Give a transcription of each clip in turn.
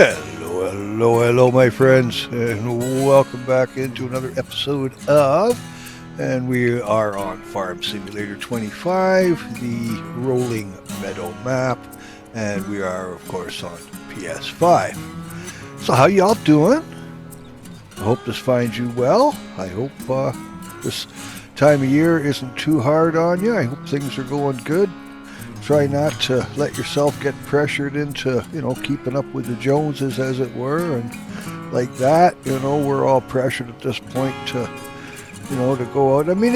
Hello, hello, hello, my friends, and welcome back into another episode of, and we are on Farm Simulator 25, the rolling meadow map, and we are, of course, on PS5. So how y'all doing? I hope this finds you well. I hope this time of year isn't too hard on you. I hope things are going good. Try not to let yourself get pressured into, keeping up with the Joneses, as it were, and like that. We're all pressured at this point to, to go out. I mean,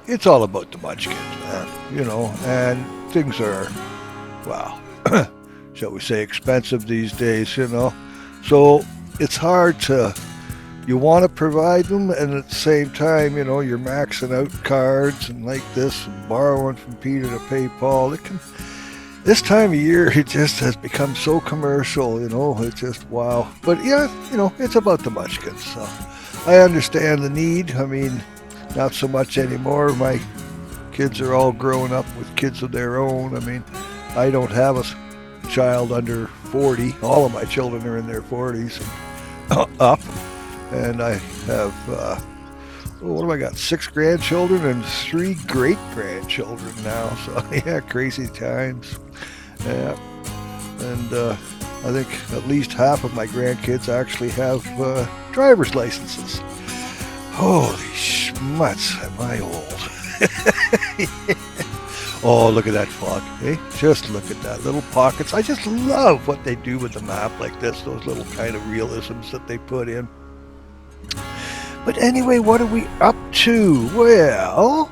it's all about the munchkins, man, and things are, well, shall we say, expensive these days, So it's hard to, you want to provide them, and at the same time, you're maxing out cards and like this, and borrowing from Peter to pay Paul. This time of year, it just has become so commercial, it's just wow. But yeah, it's about the munchkins, so I understand the need. I mean, not so much anymore. My kids are all grown up with kids of their own. I mean, I don't have a child under 40. All of my children are in their 40s and up. And I have, what have I got? 6 grandchildren and 3 great-grandchildren now. So, yeah, crazy times. Yeah. And I think at least half of my grandkids actually have driver's licenses. Holy schmutz, am I old. Oh, look at that fog. Eh? Just look at that. Little pockets. I just love what they do with the map like this. Those little kind of realisms that they put in. But anyway, what are we up to? Well,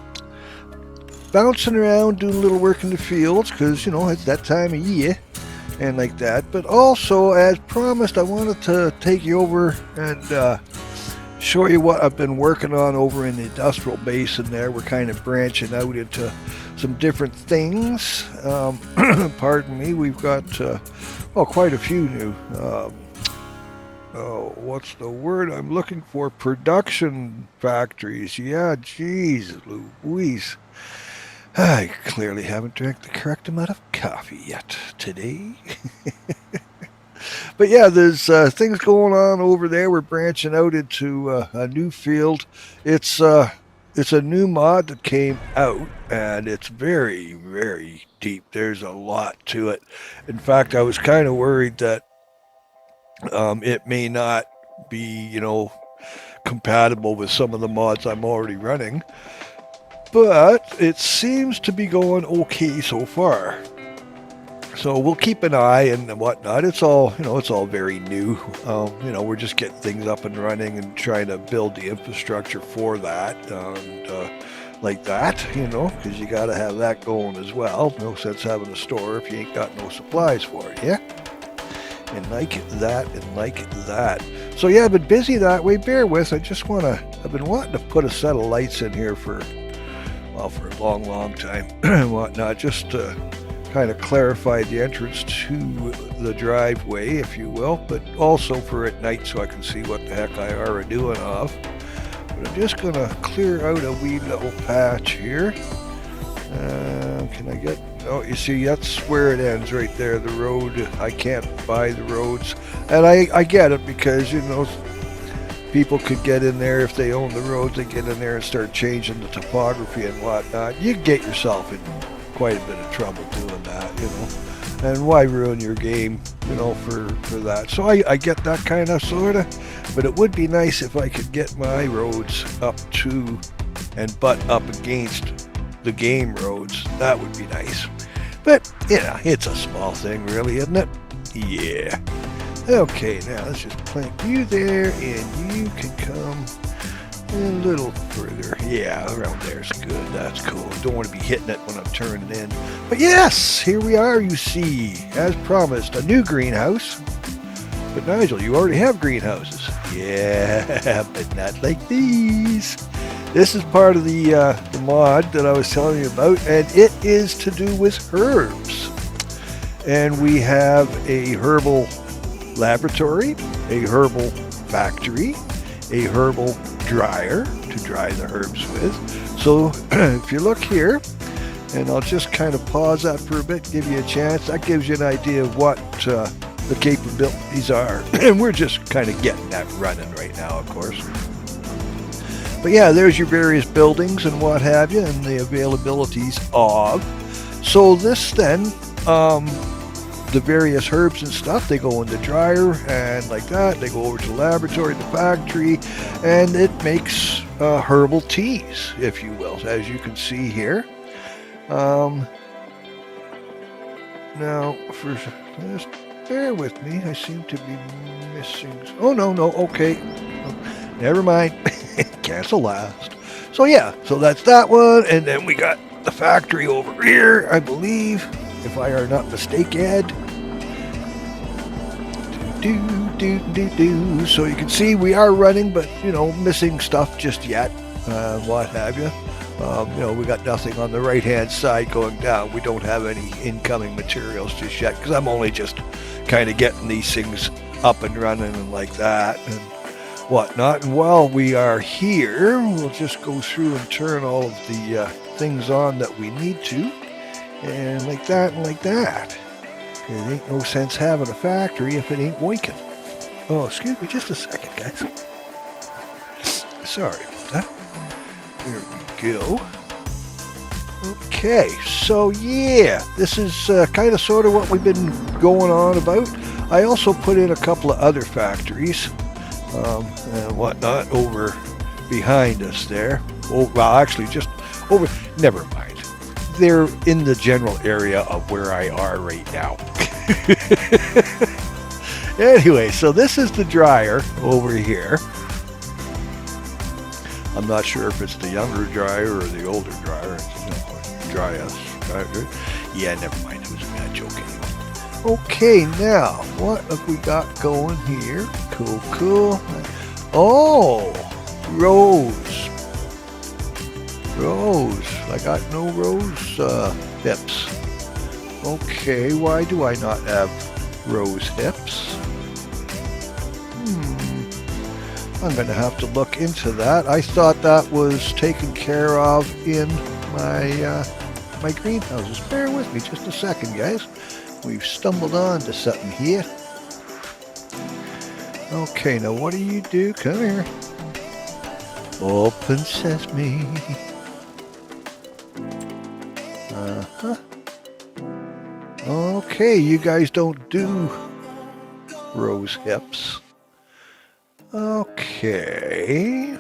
bouncing around, doing a little work in the fields, because, it's that time of year, and like that. But also, as promised, I wanted to take you over and show you what I've been working on over in the industrial basin there. We're kind of branching out into some different things. Pardon me, we've got, quite a few new what's the word I'm looking for? Production factories. Yeah, geez, Louise. I clearly haven't drank the correct amount of coffee yet today. But yeah, there's things going on over there. We're branching out into a new field. It's a new mod that came out, and it's very, very deep. There's a lot to it. In fact, I was kind of worried that it may not be, compatible with some of the mods I'm already running, but it seems to be going okay so far. So we'll keep an eye and whatnot. It's all, it's all very new. We're just getting things up and running and trying to build the infrastructure for that, and like that, because you got to have that going as well. No sense having a store if you ain't got no supplies for it, yeah? And like that, and like that. So yeah, I've been busy that way. Bear with. I've been wanting to put a set of lights in here for a long, long time and whatnot, just to kind of clarify the entrance to the driveway, if you will, but also for at night so I can see what the heck I are doing of. But I'm just going to clear out a wee little patch here. Can I get... Oh, you see, that's where it ends right there, the road. I can't buy the roads. And I get it because, people could get in there if they own the roads. They get in there and start changing the topography and whatnot. You get yourself in quite a bit of trouble doing that, And why ruin your game, for that? So I get that kind of, sort of. But it would be nice if I could get my roads up to and butt up against the game roads. That would be nice. But, it's a small thing, really, isn't it? Yeah. Okay, now let's just plank you there, and you can come a little further. Yeah, around there's good. That's cool. Don't want to be hitting it when I'm turning in. But yes, here we are, you see. As promised, a new greenhouse. But Nigel, you already have greenhouses. Yeah, but not like these. This is part of the mod that I was telling you about, and it is to do with herbs. And we have a herbal laboratory, a herbal factory, a herbal dryer to dry the herbs with. So if you look here, and I'll just kind of pause that for a bit, give you a chance, that gives you an idea of what the capabilities are. And we're just kind of getting that running right now, of course. But yeah, there's your various buildings and what have you, and the availabilities of. So this then, the various herbs and stuff, they go in the dryer and like that. They go over to the laboratory, the factory, and it makes herbal teas, if you will, as you can see here. Now, just bear with me. I seem to be missing. Oh, no, okay. Never mind. Cancel last. So yeah, so that's that one, and then we got the factory over here, I believe, if I are not mistaken. So you can see we are running, but missing stuff just yet, what have you. We got nothing on the right hand side going down. We don't have any incoming materials just yet, because I'm only just kind of getting these things up and running and like that and whatnot. And while we are here, we'll just go through and turn all of the things on that we need to, and like that and like that. It ain't no sense having a factory if it ain't working. Oh, excuse me just a second, guys. Sorry about that. There we go. Okay, so yeah, this is kind of sort of what we've been going on about. I also put in a couple of other factories and whatnot over behind us there. Oh, well, actually, just over. Never mind. They're in the general area of where I are right now. Anyway, so this is the dryer over here. I'm not sure if it's the younger dryer or the older dryer. Yeah, never mind. It was a bad joke anyway. Okay, now, what have we got going here? Cool. Oh, rose. I got no rose hips. Okay, why do I not have rose hips? I'm going to have to look into that. I thought that was taken care of in my greenhouses. Bear with me just a second, guys. We've stumbled on to something here. Okay, now what do you do? Come here. Open sesame. Okay, you guys don't do rose hips. Okay.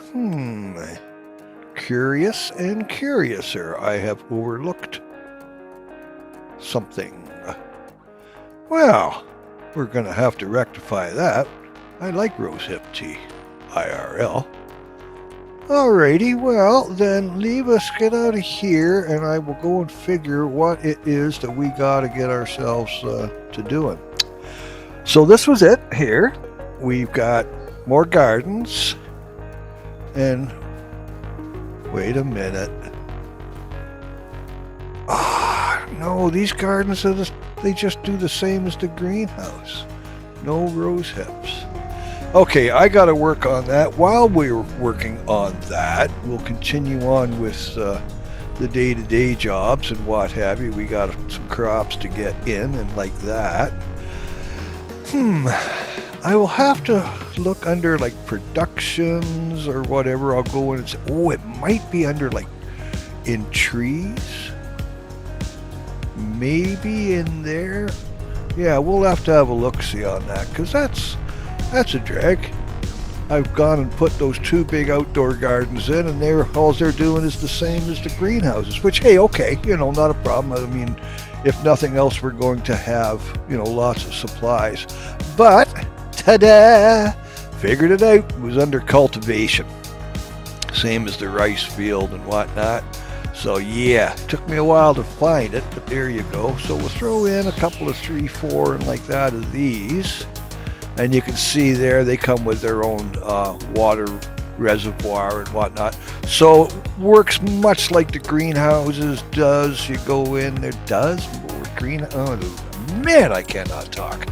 Curious and curiouser. I have overlooked something. Well, we're going to have to rectify that. I like rose hip tea, IRL. Alrighty, well, then leave us get out of here, and I will go and figure what it is that we got to get ourselves to doing. So this was it here. We've got more gardens, and wait a minute. No, these gardens are they just do the same as the greenhouse. No rose hips. Okay, I got to work on that. While we're working on that, we'll continue on with the day-to-day jobs and what have you. We got some crops to get in and like that. I will have to look under like productions or whatever. I'll go in and say, oh, it might be under like in trees. Maybe in there. Yeah, we'll have to have a look-see on that, because that's a drag. I've gone and put those two big outdoor gardens in, and all they're doing is the same as the greenhouses, which, hey, okay, not a problem. I mean, if nothing else, we're going to have, lots of supplies. But, ta-da! Figured it out. It was under cultivation. Same as the rice field and whatnot. So, yeah, took me a while to find it, but there you go. So we'll throw in a couple of 3, 4, and like that of these. And you can see there, they come with their own water reservoir and whatnot. So it works much like the greenhouses does. You go in there, oh, man, I cannot talk.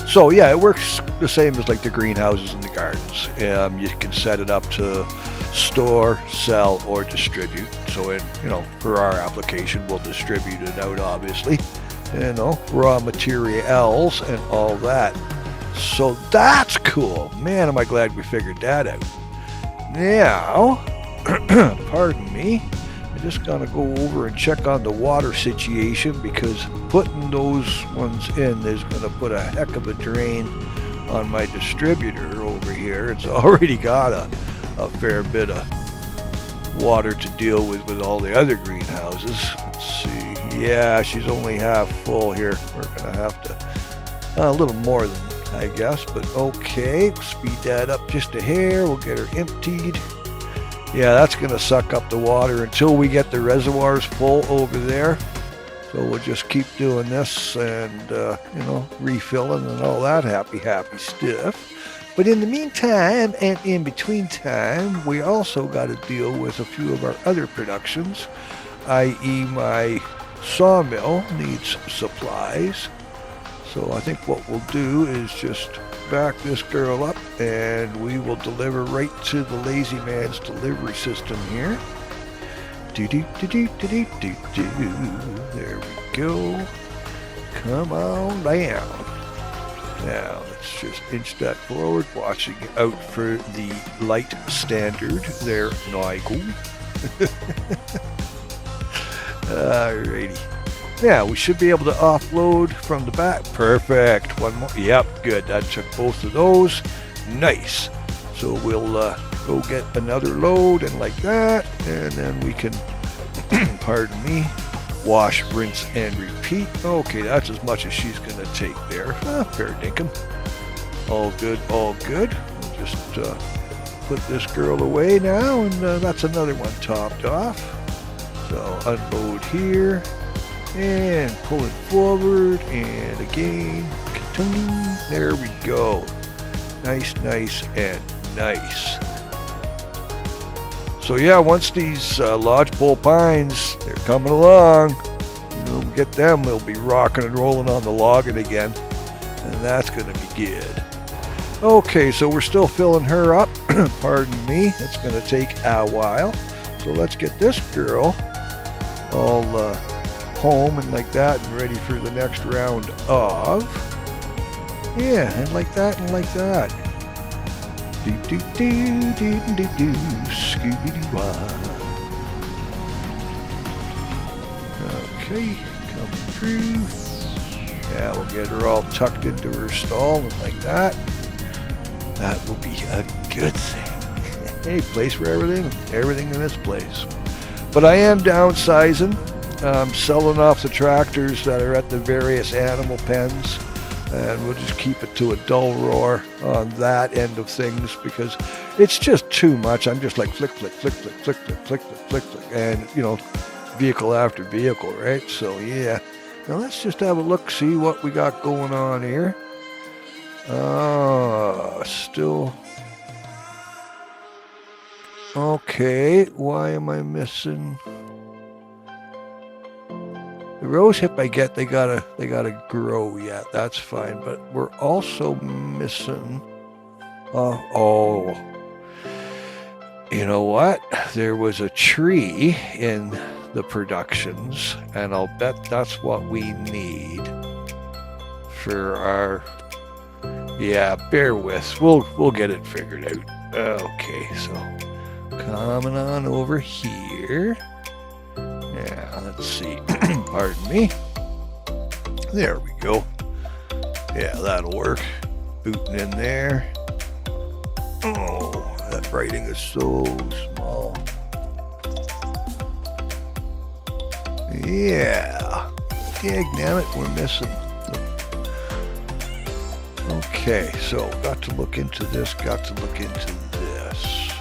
So yeah, it works the same as like the greenhouses in the gardens. You can set it up to store, sell, or distribute. So for our application, we'll distribute it out, obviously. Raw materials and all that. So that's cool. Man, am I glad we figured that out. Now, pardon me, I'm just going to go over and check on the water situation, because putting those ones in is going to put a heck of a drain on my distributor over here. It's already got a fair bit of water to deal with all the other greenhouses. Let's see. Yeah, she's only half full here. We're going to have to a little more than, I guess, but okay. Speed that up just a hair. We'll get her emptied. Yeah, that's going to suck up the water until we get the reservoirs full over there. So we'll just keep doing this and, refilling and all that happy stuff. But in the meantime and in between time, we also got to deal with a few of our other productions, i.e. my sawmill needs supplies. So I think what we'll do is just back this girl up and we will deliver right to the lazy man's delivery system here. There we go. Come on down. Now let's just inch that forward, watching out for the light standard there, Nigel. Alrighty. Now we should be able to offload from the back. Perfect. One more. Yep, good. That took both of those. Nice. So we'll go get another load and like that, and then we can, pardon me, wash, rinse, and repeat. Okay, that's as much as she's going to take there. Fair dinkum. All good, all good. We'll just put this girl away now, and that's another one topped off. So unload here. And pull it forward, and again, there we go. Nice, nice, and nice. So yeah, once these lodgepole pines, they're coming along, get them, they'll be rocking and rolling on the logging again, and that's going to be good. Okay, so we're still filling her up. Pardon me, it's going to take a while. So let's get this girl all home and like that and ready for the next round of. Yeah, and like that and like that. Okay, coming through. Yeah, we'll get her all tucked into her stall and like that. That will be a good thing. Hey, place for everything in its place. But I am downsizing. I'm selling off the tractors that are at the various animal pens, and we'll just keep it to a dull roar on that end of things, because it's just too much. I'm just like flick, flick, flick, flick, flick, flick, flick, flick, flick, and vehicle after vehicle, right? So yeah. Now let's just have a look, see what we got going on here. Still. Okay, why am I missing? The rose hip I get, they gotta grow yet. That's fine, but we're also missing. You know what? There was a tree in the productions, and I'll bet that's what we need for our. Yeah, bear with. We'll get it figured out. Okay, so coming on over here. Yeah, let's see. Pardon me. There we go. Yeah, that'll work. Booting in there. Oh, that writing is so small. Yeah. Dagnammit, we're missing. Okay, so got to look into this, got to look into this.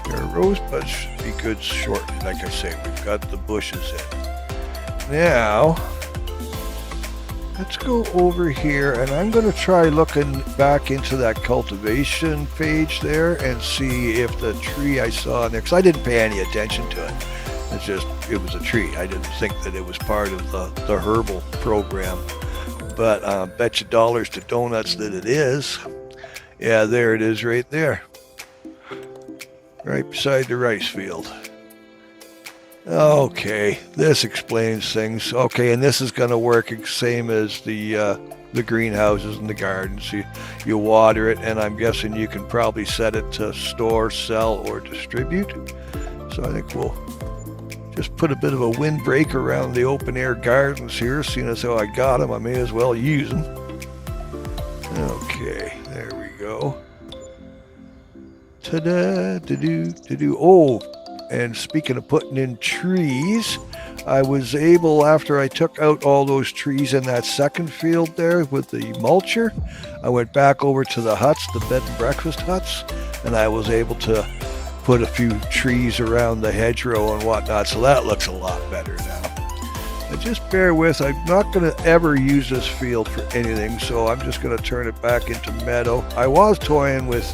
Our rosebuds should be good shortly. Like I say, we've got the bushes in. Now, let's go over here, and I'm going to try looking back into that cultivation page there and see if the tree I saw in there, because I didn't pay any attention to it. It was a tree. I didn't think that it was part of the Herbal program. but bet you dollars to donuts that it is. Yeah, there it is right there. Right beside the rice field. Okay, this explains things. Okay, and this is going to work same as the greenhouses and the gardens. You water it, and I'm guessing you can probably set it to store, sell, or distribute. So I think we'll just put a bit of a windbreak around the open air gardens here. Seeing as how I got them, I may as well use them. Okay, there we go. Ta-da, to-do. Oh, and speaking of putting in trees, I was able, after I took out all those trees in that second field there with the mulcher, I went back over to the huts, the bed and breakfast huts, and I was able to put a few trees around the hedgerow and whatnot, so that looks a lot better now. And just bear with, I'm not going to ever use this field for anything, so I'm just going to turn it back into meadow. I was toying with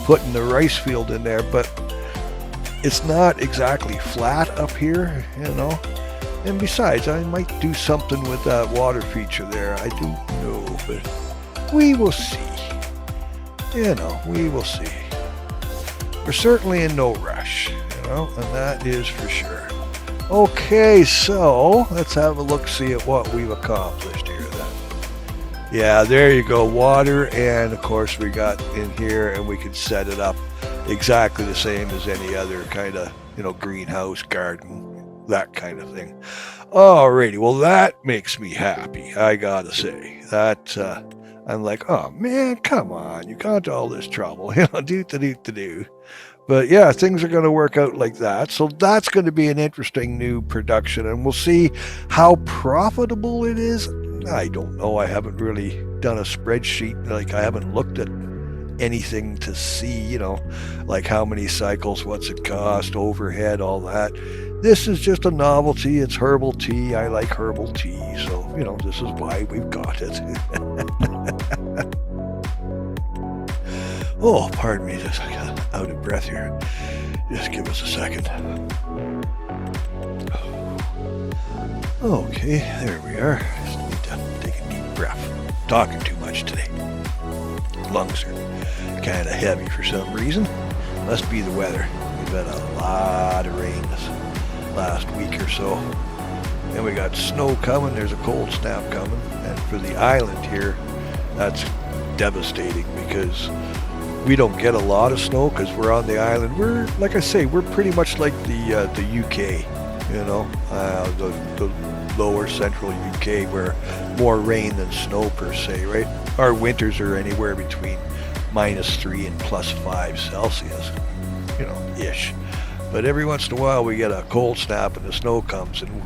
putting the rice field in there, but it's not exactly flat up here, you know. And besides, I might do something with that water feature there. I don't know, but we will see. You know, we will see. We're certainly in no rush, you know, and that is for sure. Okay, so let's have a look-see at what we've accomplished here then. Yeah, there you go, water, and of course we got in here and we can set it up exactly the same as any other kind of, you know, greenhouse, garden, that kind of thing. Alrighty, well that makes me happy, I gotta say. That, I'm like, oh man, come on, you got to all this trouble, you know, do. But yeah, things are going to work out like that. So that's going to be an interesting new production, and we'll see how profitable it is. I don't know. I haven't really done a spreadsheet. Like, I haven't looked at anything to see, you know, like how many cycles, what's it cost, overhead, all that. This is just a novelty. It's herbal tea. I like herbal tea. So, you know, this is why we've got it. Oh, pardon me. Just I got out of breath here. Just give us a second. Okay, there we are. Just need to take a deep breath. Talking too much today. Lungs are kind of heavy for some reason. Must be the weather. We've had a lot of rain this last week or so. And we got snow coming. There's a cold snap coming. And for the island here, that's devastating because we don't get a lot of snow because we're on the island. We're, like I say, we're pretty much like the UK, you know, the lower central UK, where more rain than snow per se, right? Our winters are anywhere between -3 and +5 Celsius, you know, ish. But every once in a while we get a cold snap and the snow comes, and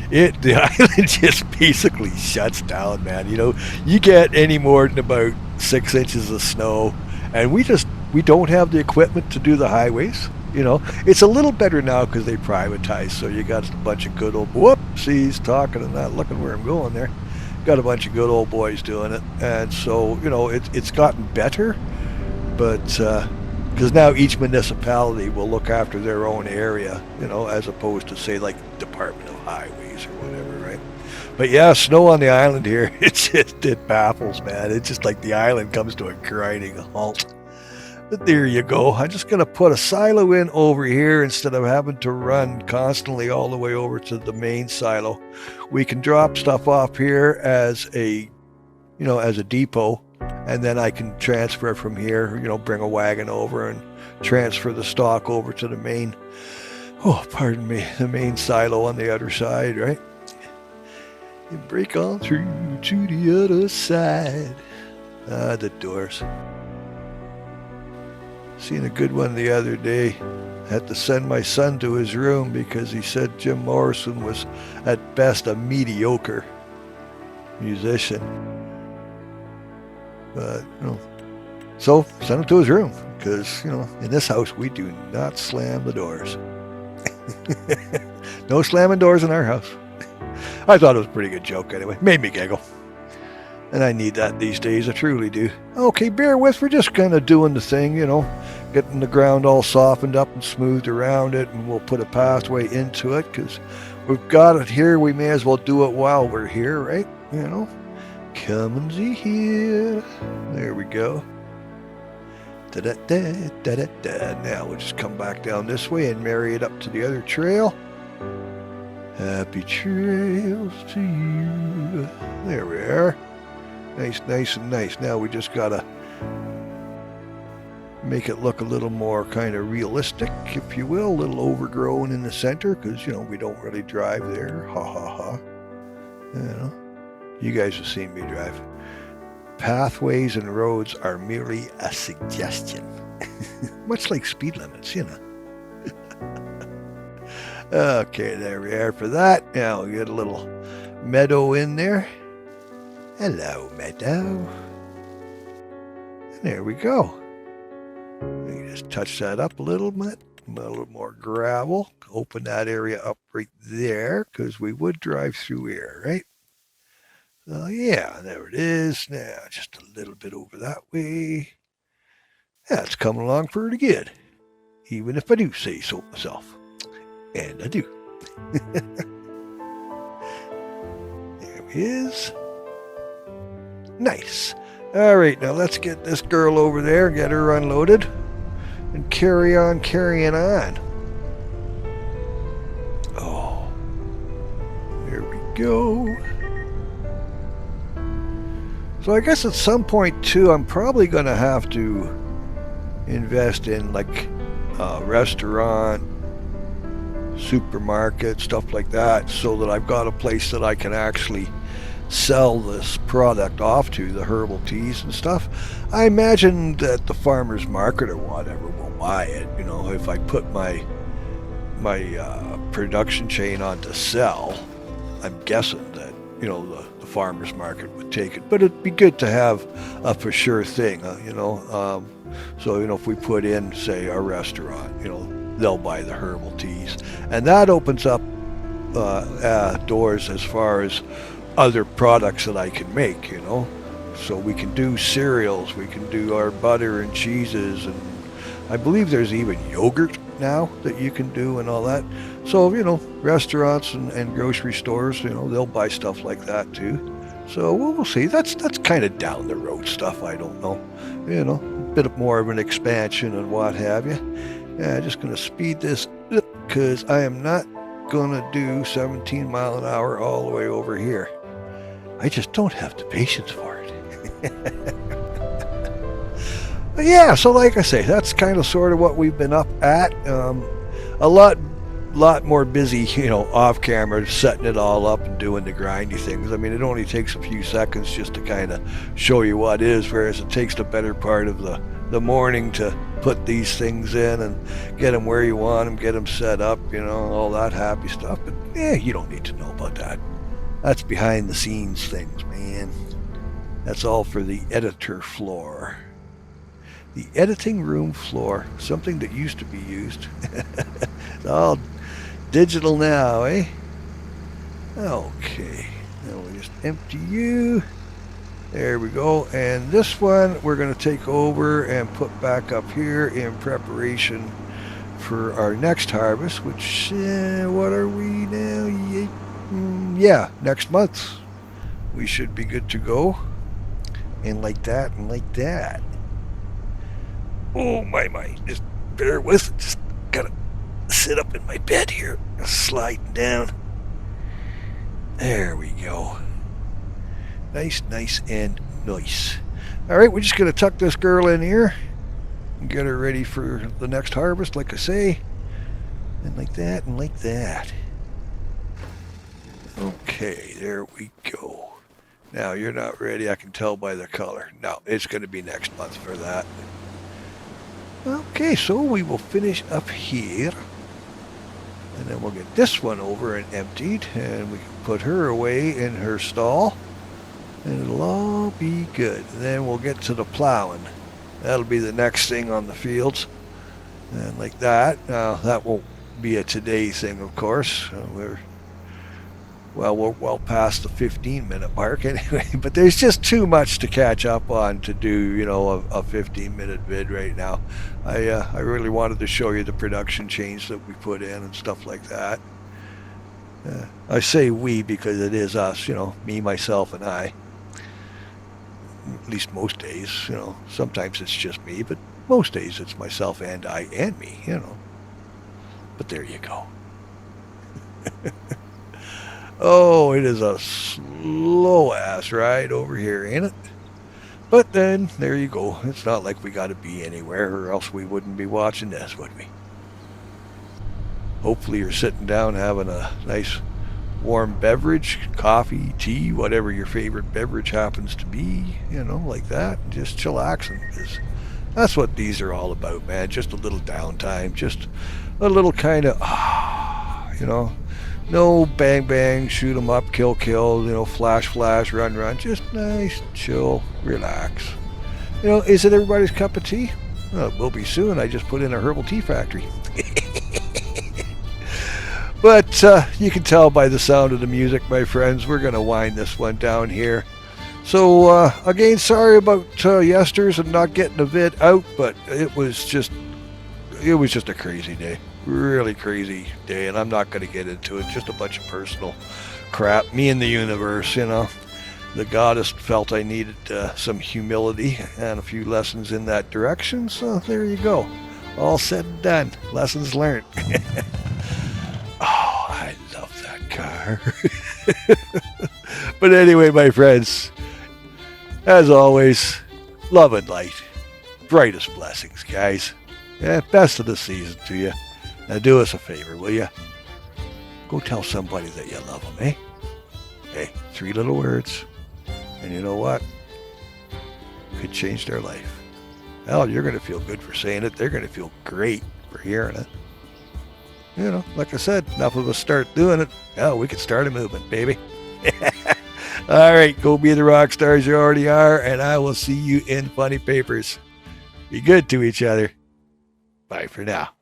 the island just basically shuts down, man. You know, you get any more than about 6 inches of snow, and we don't have the equipment to do the highways. You know, it's a little better now because they privatized, so you got a bunch of good old whoopsies talking and not looking where I'm going there. Got a bunch of good old boys doing it, and so, you know, it's gotten better, but because now each municipality will look after their own area, you know, as opposed to, say, like Department of Highways or whatever, right? But yeah, snow on the island here, it baffles, man. It's just like the island comes to a grinding halt. But there you go. I'm just going to put a silo in over here instead of having to run constantly all the way over to the main silo. We can drop stuff off here as a, you know, as a depot, and then I can transfer from here, you know, bring a wagon over and transfer the stock over to the main, the main silo on the other side, right? You break on through to the other side. The doors. Seen a good one the other day. Had to send my son to his room because he said Jim Morrison was at best a mediocre musician. But, you know, so send him to his room because, you know, in this house we do not slam the doors. No slamming doors in our house. I thought it was a pretty good joke anyway. Made me giggle. And I need that these days, I truly do. Okay, bear with, we're just kind of doing the thing, you know, getting the ground all softened up and smoothed around it, and we'll put a pathway into it, because we've got it here, we may as well do it while we're here, right? You know, Come and see here. There we go. Da-da-da-da-da-da. Now we'll just come back down this way and marry it up to the other trail. Happy trails to you. There we are. Nice, nice, and nice. Now we just gotta make it look a little more kind of realistic, if you will, a little overgrown in the center, because, you know, we don't really drive there. Ha ha ha. You know, you guys have seen me drive. Pathways and roads are merely a suggestion. Much like speed limits, you know. Okay, there we are for that. Now we get a little Meadow in there. Hello, Meadow. And there we go. We just touch that up a little bit. A little more gravel. Open that area up right there, because we would drive through here, right? So yeah, there it is. Now just a little bit over that way. Yeah, it's coming along pretty good. Even if I do say so myself. And I do. There it is. Nice. All right, now let's get this girl over there, get her unloaded, and carry on carrying on. Oh, there we go. So I guess at some point too, I'm probably going to have to invest in like a restaurant, supermarket, stuff like that, so that I've got a place that I can actually sell this product off to, the herbal teas and stuff. I imagine that the farmer's market or whatever will buy it. You know, if I put my production chain on to sell, I'm guessing that, you know, the farmer's market would take it. But it'd be good to have a for sure thing, you know. So, you know, if we put in, say, a restaurant, you know, they'll buy the herbal teas. And that opens up doors as far as other products that I can make, you know. So we can do cereals, we can do our butter and cheeses, and I believe there's even yogurt now that you can do and all that. So, you know, restaurants and grocery stores, you know, they'll buy stuff like that too. So we'll see. That's kind of down the road stuff. I don't know, you know, a bit more of an expansion and what have you. Yeah, just going to speed this up because I am not going to do 17 mile an hour all the way over here. I just don't have the patience for it. But yeah, so like I say, that's kind of sort of what we've been up at. A lot more busy, you know, off camera, setting it all up and doing the grindy things. I mean, it only takes a few seconds just to kind of show you what is, whereas it takes the better part of the morning to put these things in and get them where you want them, get them set up, you know, all that happy stuff. But yeah, you don't need to know about that. That's behind the scenes things, man. That's all for the editor floor. The editing room floor, something that used to be used. It's all digital now, eh? Okay, now we just empty you. There we go. And this one we're going to take over and put back up here in preparation for our next harvest, which, what are we now? Yeah, next month. We should be good to go. And like that, and like that. Oh, my. Just bear with it. Just gotta sit up in my bed here. Sliding down. There we go. Nice, and nice. All right, we're just going to tuck this girl in here and get her ready for the next harvest, like I say. And like that, and like that. Okay, there we go. Now, you're not ready, I can tell by the color. No, it's going to be next month for that. Okay, so we will finish up here. And then we'll get this one over and emptied. And we can put her away in her stall. And it'll all be good. And then we'll get to the plowing. That'll be the next thing on the fields. And like that. Now, that won't be a today thing, of course. We're well past the 15-minute mark anyway. But there's just too much to catch up on to do, you know, a 15-minute vid right now. I really wanted to show you the production change that we put in and stuff like that. I say we because it is us, you know, me, myself, and I. At least most days, you know. Sometimes it's just me, but most days it's myself and I and me, you know. But there you go. Oh, it is a slow ass ride over here, ain't it? But then, there you go. It's not like we got to be anywhere, or else we wouldn't be watching this, would we? Hopefully, you're sitting down having a nice warm beverage, coffee, tea, whatever your favorite beverage happens to be, you know, like that, and just chillaxing. Because that's what these are all about, man. Just a little downtime, just a little kind of, you know, no bang bang, shoot 'em up, kill kill, you know, flash flash, run run. Just nice, chill, relax. You know, is it everybody's cup of tea? Well, it will be soon. I just put in a herbal tea factory. But you can tell by the sound of the music, my friends, we're going to wind this one down here. So, again, sorry about yesters and not getting a vid out, but it was just a crazy day. Really crazy day, and I'm not going to get into it. Just a bunch of personal crap. Me and the universe, you know. The goddess felt I needed some humility and a few lessons in that direction, so there you go. All said and done. Lessons learned. Oh, I love that car. But anyway, my friends, as always, love and light. Brightest blessings, guys. Yeah, best of the season to you. Now do us a favor, will you? Go tell somebody that you love them, eh? Hey, 3 little words. And you know what? Could change their life. Hell, you're going to feel good for saying it. They're going to feel great for hearing it. You know, like I said, enough of us start doing it. Hell, we could start a movement, baby. All right, go be the rock stars you already are, and I will see you in funny papers. Be good to each other. Bye for now.